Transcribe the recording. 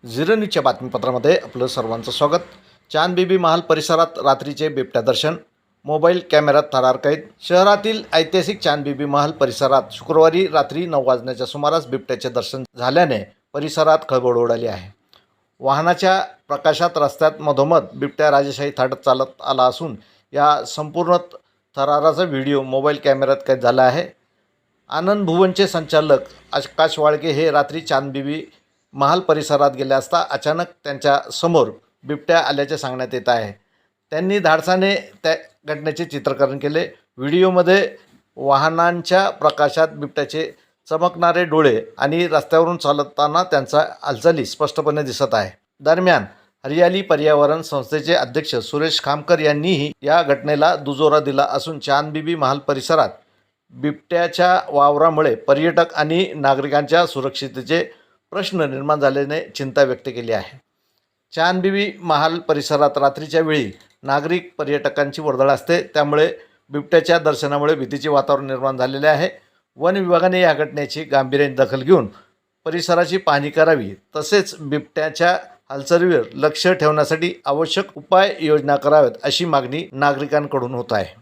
Zero न्यूजच्या बातमीपत्रामध्ये आपलं सर्वांचं स्वागत। चांदबिबी महाल परिसरात रात्रीचे बिबट्या दर्शन, मोबाईल कॅमेऱ्यात थरार कैद। शहरातील ऐतिहासिक चांदबिबी महाल परिसरात शुक्रवारी रात्री 9 वाजण्याच्या सुमारास बिबट्याचे दर्शन झाल्याने परिसरात खळबळ उडाली आहे। वाहनाच्या प्रकाशात रस्त्यात मधोमध बिबट्या राजेशाही थाटत चालत आला असून या संपूर्ण थराराचा व्हिडिओ मोबाईल कॅमेऱ्यात कैद झाला आहे। आनंद भुवनचे संचालक आकाश वाळके हे रात्री चांदबिबी महाल परिसरात गेले असता अचानक त्यांच्या समोर बिबट्या आल्याचे सांगण्यात येत आहे। त्यांनी धाडसाने त्या घटनेचे चित्रीकरण केले। व्हिडिओमध्ये वाहनांच्या प्रकाशात बिबट्याचे चमकणारे डोळे आणि रस्त्यावरून चालताना त्यांचा हालचाली स्पष्टपणे दिसत आहे। दरम्यान हरियाली पर्यावरण संस्थेचे अध्यक्ष सुरेश खामकर यांनीही या घटनेला दुजोरा दिला असून चांदबिबी महाल परिसरात बिबट्याच्या वावरामुळे पर्यटक आणि नागरिकांच्या सुरक्षिततेचे प्रश्न निर्माण झाल्याने चिंता व्यक्त केली आहे। चांदबिबी महाल परिसरात रात्रीच्या वेळी नागरिक पर्यटकांची वर्दळ असते, त्यामुळे बिबट्याच्या दर्शनामुळे भीतीचे वातावरण निर्माण झालेले आहे। वन विभागाने या घटनेची गांभीर्याने दखल घेऊन परिसराची पाहणी करावी, तसेच बिबट्याच्या हालचालीवर लक्ष ठेवण्यासाठी आवश्यक उपाययोजना कराव्यात अशी मागणी नागरिकांकडून होत आहे।